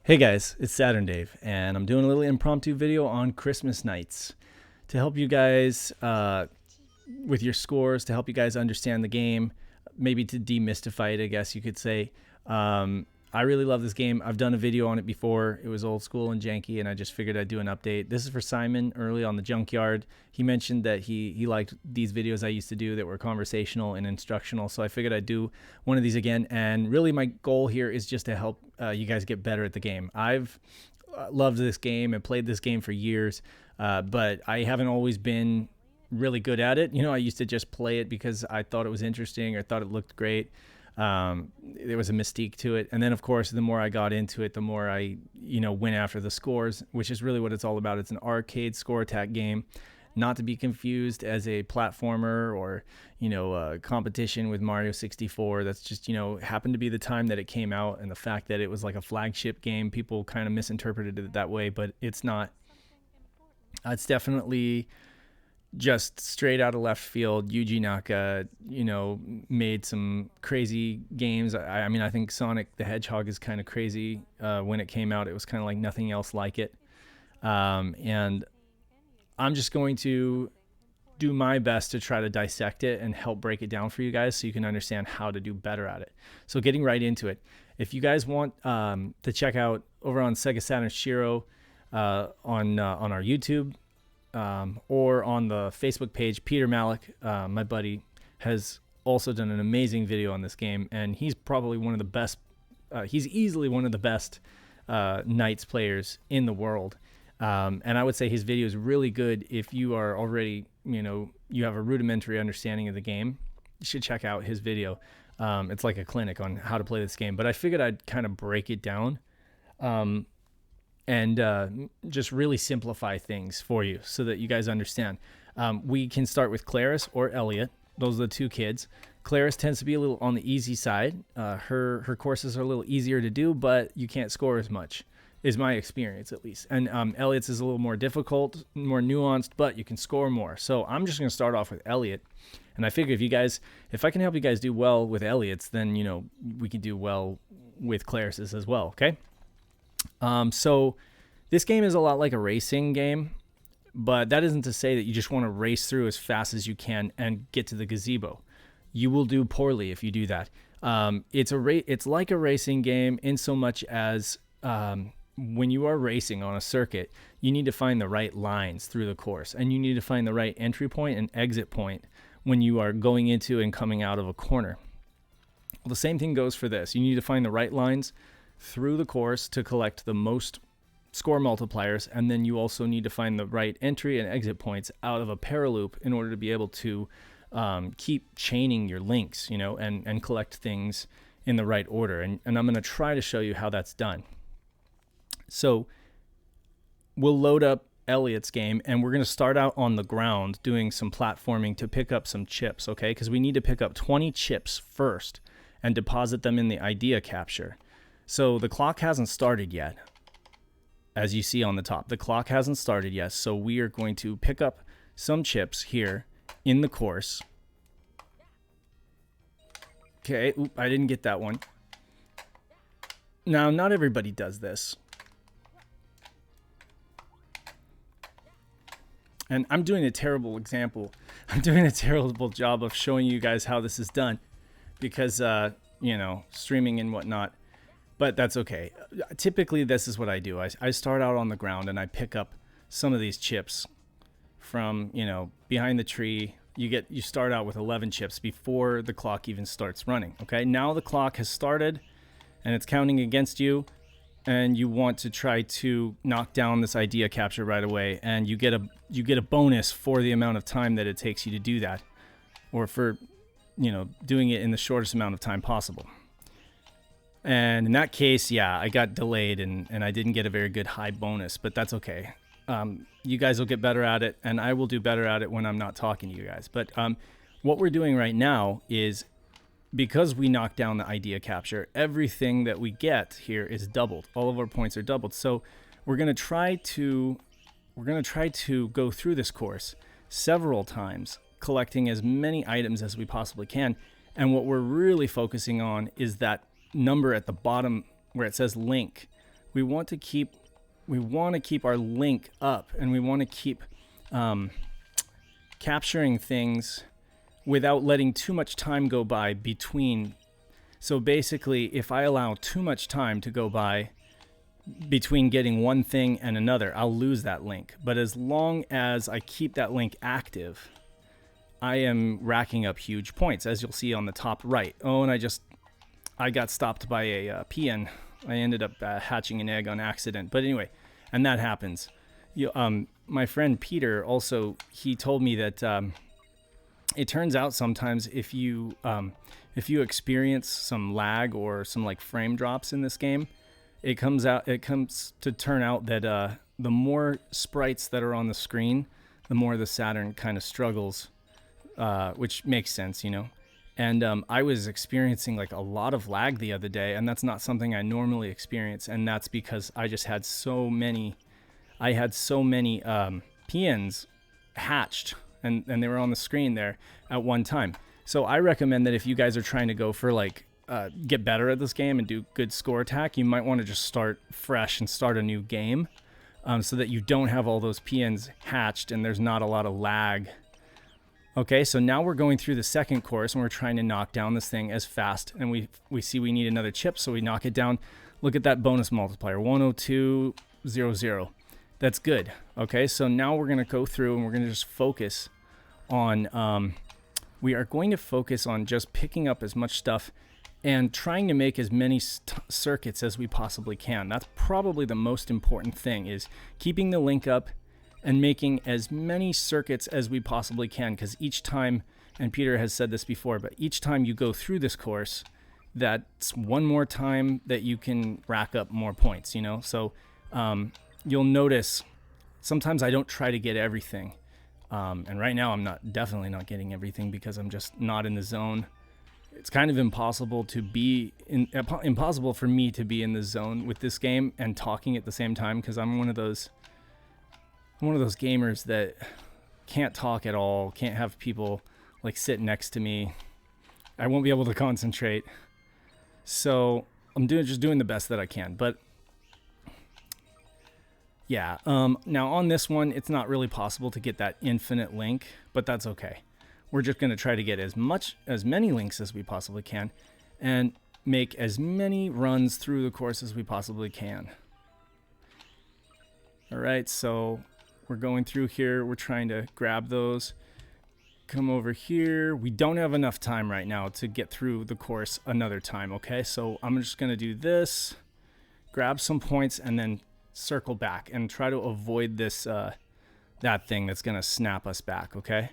Hey guys, it's SaturnDave, and I'm doing a little impromptu video on Christmas nights to help you guys with your scores, to help you guys understand the game, maybe to demystify it, I guess you could say. I really love this game. I've done a video on it before. It was old school and janky, and I just figured I'd do an update. This is for Simon early on the Junkyard. He mentioned that he liked these videos I used to do that were conversational and instructional, so I figured I'd do one of these again. And really my goal here is just to help you guys get better at the game. I've loved this game and played this game for years, but I haven't always been really good at it. You know, I used to just play it because I thought it was interesting or thought it looked great. There was a mystique to it. And then of course, the more I got into it, the more I, went after the scores, which is really what it's all about. It's an arcade score attack game, not to be confused as a platformer or, a competition with Mario 64. That's just, happened to be the time that it came out, and the fact that it was like a flagship game. People kind of misinterpreted it that way, but it's not. It's definitely just straight out of left field. Yuji Naka, made some crazy games. I mean, I think Sonic the Hedgehog is kind of crazy. When it came out, it was kind of like nothing else like it. And I'm just going to do my best to try to dissect it and help break it down for you guys so you can understand how to do better at it. So getting right into it. If you guys want to check out over on Sega Saturn SHIRO on our YouTube, or on the Facebook page, Peter Malik, my buddy, has also done an amazing video on this game, and he's probably one of the best. He's easily one of the best NiGHTS players in the world, and I would say his video is really good if you are already, you have a rudimentary understanding of the game. You should check out his video. It's like a clinic on how to play this game, but I figured I'd kind of break it down. And just really simplify things for you so that you guys understand. We can start with Claris or Elliot. Those are the two kids. Claris tends to be a little on the easy side. Her courses are a little easier to do, but you can't score as much, is my experience at least. And Elliot's is a little more difficult, more nuanced, but you can score more. So I'm just going to start off with Elliot. And I figure if I can help you guys do well with Elliot's, then, we can do well with Claris's as well, okay? So this game is a lot like a racing game, but that isn't to say that you just want to race through as fast as you can and get to the gazebo. You will do poorly if you do that. It's like a racing game in so much as when you are racing on a circuit, you need to find the right lines through the course, and you need to find the right entry point and exit point when you are going into and coming out of a corner. Well, the same thing goes for this. You need to find the right lines through the course to collect the most score multipliers, and then you also need to find the right entry and exit points out of a paraloop in order to be able to keep chaining your links, and collect things in the right order. And I'm going to try to show you how that's done. So we'll load up Elliot's game, and we're going to start out on the ground doing some platforming to pick up some chips, okay? Because we need to pick up 20 chips first and deposit them in the idea capture. So the clock hasn't started yet, as you see on the top. The clock hasn't started yet, so we are going to pick up some chips here in the course. Okay, I didn't get that one. Now, not everybody does this. And I'm doing a terrible example. I'm doing a terrible job of showing you guys how this is done because, streaming and whatnot. But that's okay. Typically, this is what I do. I start out on the ground and I pick up some of these chips from, behind the tree. You start out with 11 chips before the clock even starts running. Okay, now the clock has started and it's counting against you, and you want to try to knock down this idea capture right away, and you get a bonus for the amount of time that it takes you to do that, or for doing it in the shortest amount of time possible. And in that case, yeah, I got delayed and I didn't get a very good high bonus, but that's okay. You guys will get better at it, and I will do better at it when I'm not talking to you guys. But what we're doing right now is, because we knocked down the idea capture, everything that we get here is doubled. All of our points are doubled. So we're going to try to go through this course several times, collecting as many items as we possibly can. And what we're really focusing on is that number at the bottom where it says link. we want to keep our link up, and we want to keep capturing things without letting too much time go by between. So basically, if I allow too much time to go by between getting one thing and another, I'll lose that link. But as long as I keep that link active, I am racking up huge points, as you'll see on the top right. Oh, and I got stopped by a PN. I ended up hatching an egg on accident. But anyway, and that happens. My friend Peter also, he told me that it turns out sometimes if you experience some lag or some like frame drops in this game, it comes to turn out that the more sprites that are on the screen, the more the Saturn kind of struggles, which makes sense, you know. And I was experiencing like a lot of lag the other day, and that's not something I normally experience, and that's because I just had so many PNs hatched, and they were on the screen there at one time. So I recommend that if you guys are trying to go for like get better at this game and do good score attack, you might want to just start fresh and start a new game, so that you don't have all those PNs hatched and there's not a lot of lag. Okay, so now we're going through the second course and we're trying to knock down this thing as fast, and we see we need another chip, so we knock it down. Look at that bonus multiplier, 10200. That's good. Okay, so now we're going to go through and we're going to just focus on, we are going to focus on just picking up as much stuff and trying to make as many circuits as we possibly can. That's probably the most important thing, is keeping the link up and making as many circuits as we possibly can, because each time, and Peter has said this before, but each time you go through this course, that's one more time that you can rack up more points, you know? So you'll notice sometimes I don't try to get everything. And right now I'm definitely not getting everything because I'm just not in the zone. It's kind of impossible for me to be in the zone with this game and talking at the same time, because I'm one of those gamers that can't talk at all, can't have people like sit next to me. I won't be able to concentrate. So I'm just doing the best that I can. But yeah, now on this one, it's not really possible to get that infinite link, but that's okay. We're just going to try to get as many links as we possibly can and make as many runs through the course as we possibly can. All right, so we're going through here. We're trying to grab those. Come over here. We don't have enough time right now to get through the course another time, okay? So I'm just going to do this, grab some points, and then circle back and try to avoid this that thing that's going to snap us back, okay?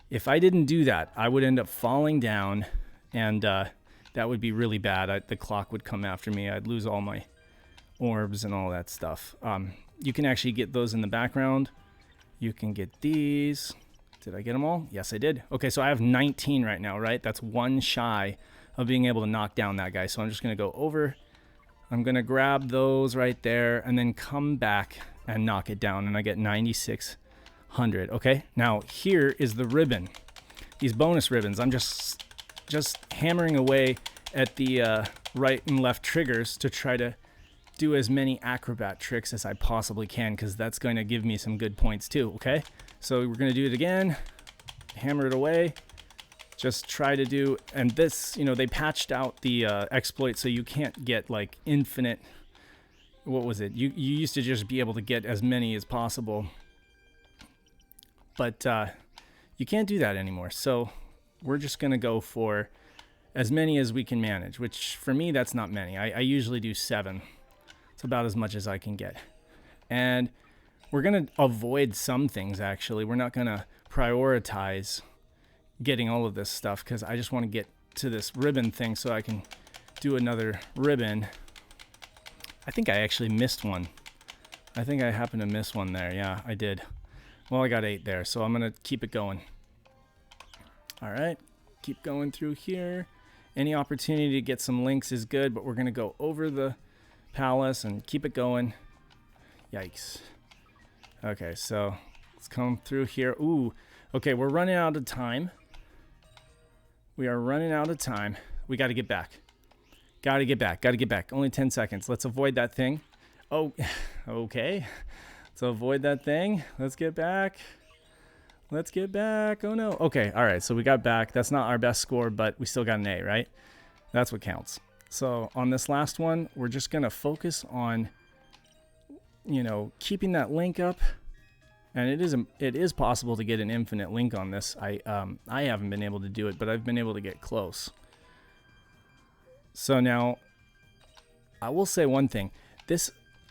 If I didn't do that, I would end up falling down, and that would be really bad. The clock would come after me. I'd lose all my orbs and all that stuff. You can actually get those in the background. You can get these. Did I get them all? Yes, I did. Okay, so I have 19 right now, right? That's one shy of being able to knock down that guy. So I'm just going to go over. I'm going to grab those right there and then come back and knock it down. And I get 9,600. Okay, now here is the ribbon. These bonus ribbons. I'm just hammering away at the right and left triggers to try to do as many acrobat tricks as I possibly can, because that's going to give me some good points too, okay? So we're going to do it again, hammer it away, just try to do, and this, you know, they patched out the exploit so you can't get like infinite, what was it? You used to just be able to get as many as possible, but you can't do that anymore. So we're just going to go for as many as we can manage, which for me, that's not many. I usually do 7. It's about as much as I can get. And we're going to avoid some things, actually. We're not going to prioritize getting all of this stuff, because I just want to get to this ribbon thing so I can do another ribbon. I think I actually missed one. I think I happened to miss one there. Yeah, I did. Well, I got 8 there, so I'm going to keep it going. All right, keep going through here. Any opportunity to get some links is good, but we're going to go over the palace and keep it going. Yikes. Okay, so let's come through here. Ooh, okay, we're running out of time. We are running out of time. We got to get back. Got to get back. Only 10 seconds. Let's avoid that thing. Oh, okay. So avoid that thing. Let's get back. Let's get back. Oh no. Okay. All right. So we got back. That's not our best score, but we still got an A, right? That's what counts. So on this last one, we're just going to focus on, you know, keeping that link up. And it is possible to get an infinite link on this. I haven't been able to do it, but I've been able to get close. So now I will say one thing.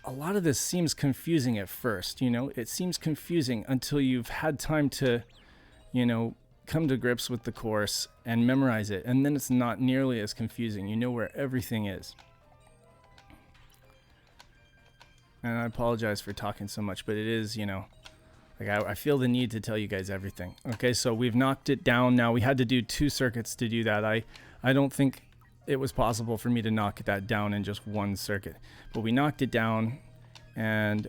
A lot of this seems confusing at first, you know, it seems confusing until you've had time to, you know, come to grips with the course and memorize it. And then it's not nearly as confusing. You know where everything is. And I apologize for talking so much, but it is, you know, like I feel the need to tell you guys everything. Okay, so we've knocked it down. Now we had to do 2 circuits to do that. I don't think it was possible for me to knock that down in just 1 circuit, but we knocked it down and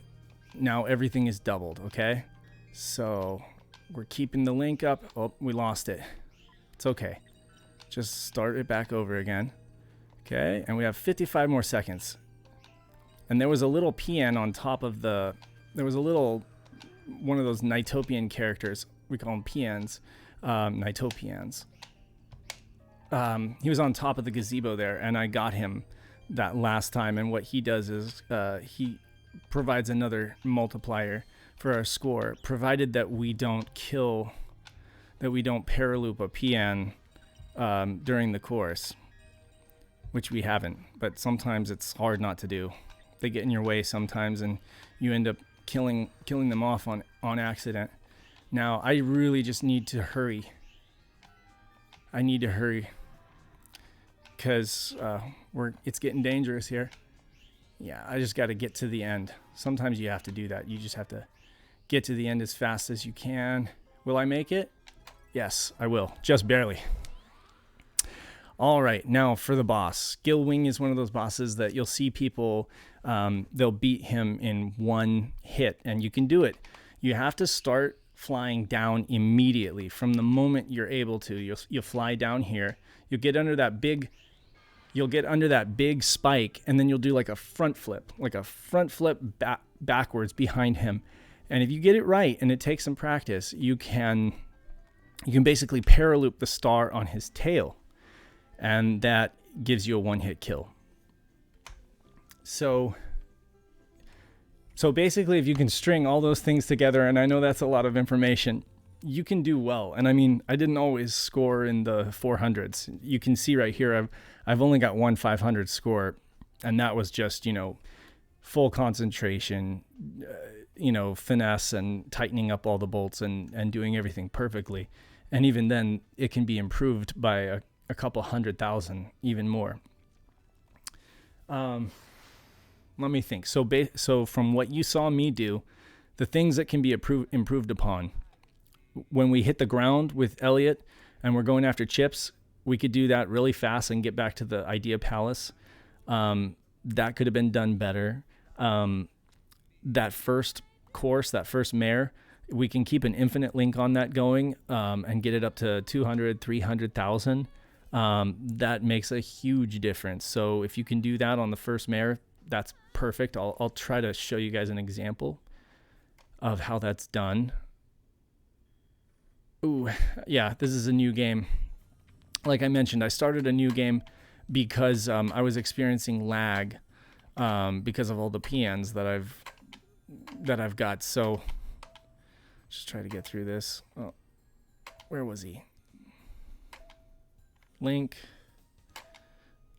now everything is doubled. Okay, so we're keeping the link up. Oh, we lost it. It's okay, just start it back over again. Okay, and we have 55 more seconds, and there was a little PN on top of there was a little one of those Nightopian characters, we call them PNs, Nightopians. He was on top of the gazebo there, and I got him that last time. And what he does is he provides another multiplier for our score, provided that we don't paraloop a PN during the course, which we haven't. But sometimes it's hard not to do. They get in your way sometimes, and you end up killing them off on accident. Now I really just need to hurry. I need to hurry because it's getting dangerous here. Yeah, I just got to get to the end. Sometimes you have to do that. You just have to get to the end as fast as you can. Will I make it? Yes, I will. Just barely. All right, now for the boss. Skill Wing is one of those bosses that you'll see people, they'll beat him in 1 hit, and you can do it. You have to start flying down immediately from the moment you're able to. You'll fly down here. You'll get under that big spike, and then you'll do like a front flip backwards behind him. And if you get it right, and it takes some practice, you can basically paraloop the star on his tail, and that gives you a 1-hit kill. So basically, if you can string all those things together, and I know that's a lot of information, you can do well. And I mean, I didn't always score in the 400s. You can see right here, I've only got 1 500 score, and that was just, you know, full concentration, you know, finesse and tightening up all the bolts and doing everything perfectly. And even then, it can be improved by a couple 100,000, even more. Let me think. So from what you saw me do, the things that can be improved upon, when we hit the ground with Elliot and we're going after chips, we could do that really fast and get back to the Idea Palace. That could have been done better. That first course, that first mare, we can keep an infinite link on that going and get it up to 200, 300,000. That makes a huge difference. So if you can do that on the first mare, that's perfect. I'll try to show you guys an example of how that's done. Ooh, yeah, this is a new game. Like I mentioned, I started a new game because I was experiencing lag because of all the PNs that I've got. So just try to get through this. Oh, where was he? Link.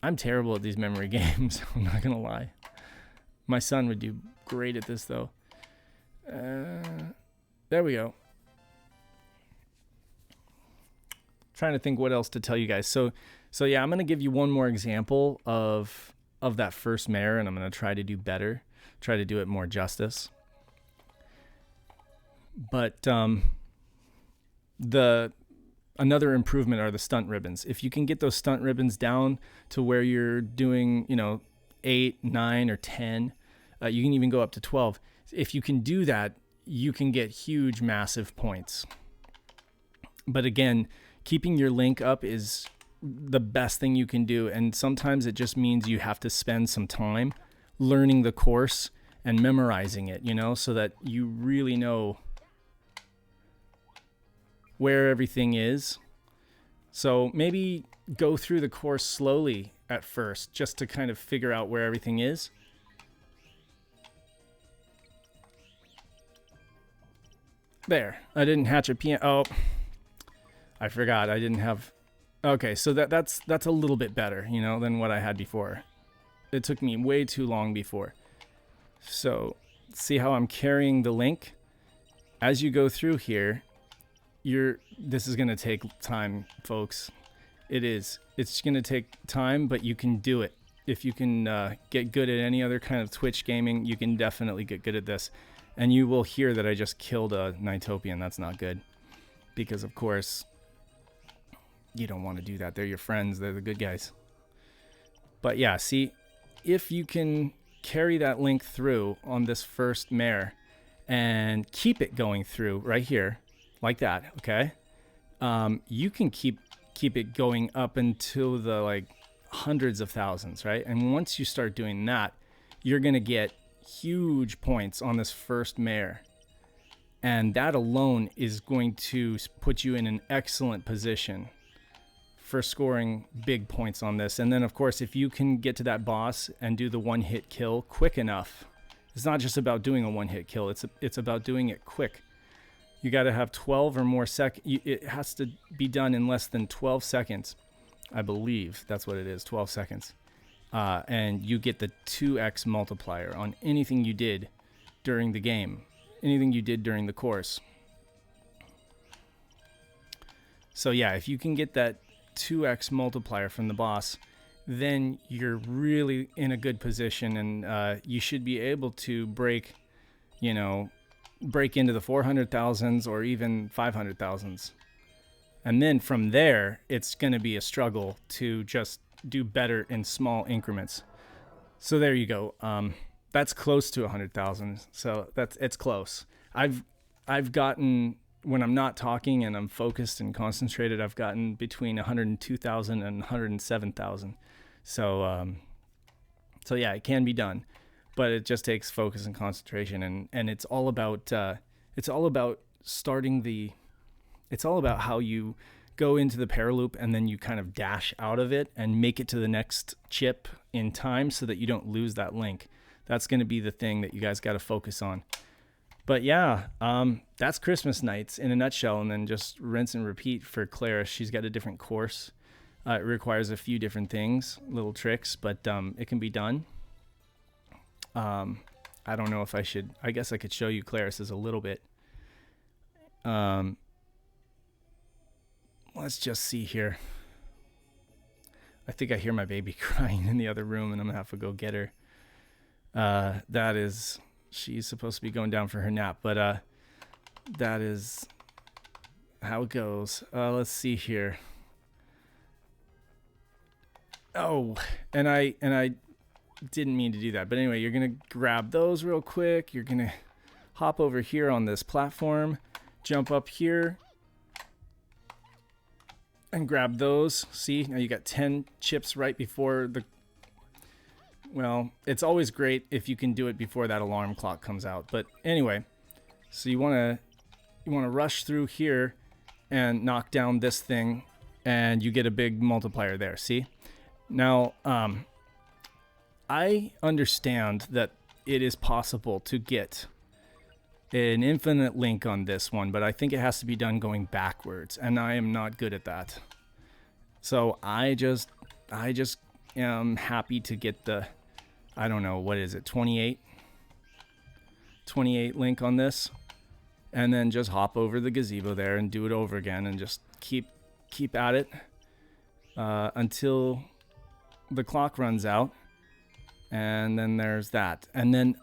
I'm terrible at these memory games. I'm not gonna lie. My son would do great at this though. There we go. Trying to think what else to tell you guys. So yeah, I'm gonna give you one more example of that first mare, and I'm gonna try to do better, try to do it more justice. But another improvement are the stunt ribbons. If you can get those stunt ribbons down to where you're doing, 8, 9, or 10, you can even go up to 12. If you can do that, you can get huge, massive points. But again, keeping your link up is the best thing you can do. And sometimes it just means you have to spend some time learning the course and memorizing it, you know, so that you really know where everything is. So maybe go through the course slowly at first, just to kind of figure out where everything is. There, I didn't hatch a piano. Oh, I forgot. I didn't have. Okay, so that's a little bit better, you know, than what I had before. It took me way too long before. So, see how I'm carrying the link? As you go through here, this is going to take time, folks. It is. It's going to take time, but you can do it. If you can get good at any other kind of Twitch gaming, you can definitely get good at this. And you will hear that I just killed a Nightopian. That's not good. Because, of course, you don't want to do that. They're your friends. They're the good guys. But yeah, see, if you can carry that link through on this first mare and keep it going through right here, like that, okay? You can keep it going up until the like hundreds of thousands, right? And once you start doing that, you're going to get huge points on this first mare. And that alone is going to put you in an excellent position for scoring big points on this. And then, of course, if you can get to that boss and do the one-hit kill quick enough, it's not just about doing a one-hit kill. It's about doing it quick. You got to have 12 or more seconds. It has to be done in less than 12 seconds. I believe that's what it is, 12 seconds. And you get the 2x multiplier on anything you did during the game, anything you did during the course. So yeah, if you can get that 2x multiplier from the boss, then you're really in a good position, and you should be able to break into the 400,000s or even 500,000s. And then from there, it's going to be a struggle to just do better in small increments. So there you go. That's close to 100,000. So it's close. I've gotten, when I'm not talking and I'm focused and concentrated, I've gotten between 102,000 and 107,000. So yeah, it can be done, but it just takes focus and concentration, and it's all about it's all about how you go into the paraloop and then you kind of dash out of it and make it to the next chip in time so that you don't lose that link. That's going to be the thing that you guys got to focus on. But yeah, that's Christmas Nights in a nutshell, and then just rinse and repeat for Clara. She's got a different course. It requires a few different things, little tricks, but it can be done. I don't know if I should. I guess I could show you Claris's a little bit. Let's just see here. I think I hear my baby crying in the other room, and I'm gonna have to go get her. She's supposed to be going down for her nap, but that is how it goes. Let's see here. Oh, and I didn't mean to do that, but anyway, you're gonna grab those real quick. You're gonna hop over here on this platform, jump up here, and grab those. See, now you got 10 chips right before the... Well, it's always great if you can do it before that alarm clock comes out. But anyway, so you want to rush through here and knock down this thing, and you get a big multiplier there. See? Now, I understand that it is possible to get an infinite link on this one, but I think it has to be done going backwards, and I am not good at that. So I just am happy to get the, I don't know, what is it, 28 link on this, and then just hop over the gazebo there and do it over again, and just keep at it until the clock runs out, and then there's that. And then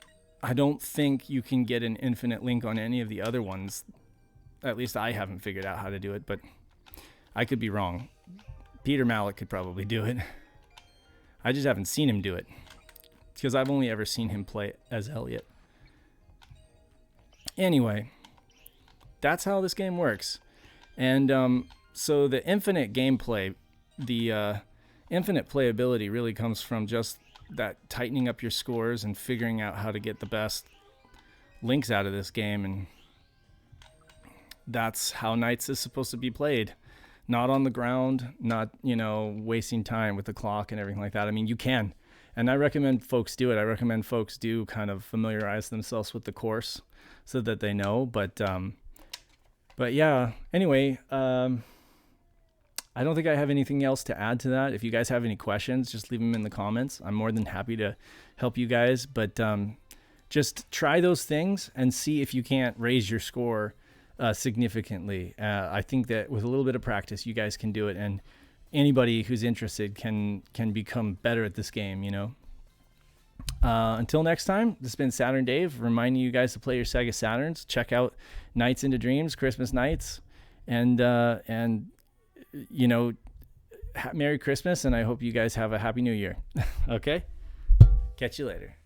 I don't think you can get an infinite link on any of the other ones. At least I haven't figured out how to do it, but I could be wrong. Peter Malik could probably do it. I just haven't seen him do it, because I've only ever seen him play as Elliot. Anyway, that's how this game works. And so the infinite gameplay, the infinite playability really comes from just that tightening up your scores and figuring out how to get the best links out of this game. And that's how NiGHTS is supposed to be played. Not on the ground, not, you know, wasting time with the clock and everything like that. I mean, you can. And I recommend folks do it. I recommend folks do kind of familiarize themselves with the course so that they know. But yeah, anyway, I don't think I have anything else to add to that. If you guys have any questions, just leave them in the comments. I'm more than happy to help you guys. But just try those things and see if you can't raise your score significantly. I think that with a little bit of practice, you guys can do it. And anybody who's interested can become better at this game, you know. Until next time, this has been SaturnDave, reminding you guys to play your Sega Saturns. Check out Nights into Dreams, Christmas Nights, and you know, Merry Christmas, and I hope you guys have a Happy New Year. Okay? Catch you later.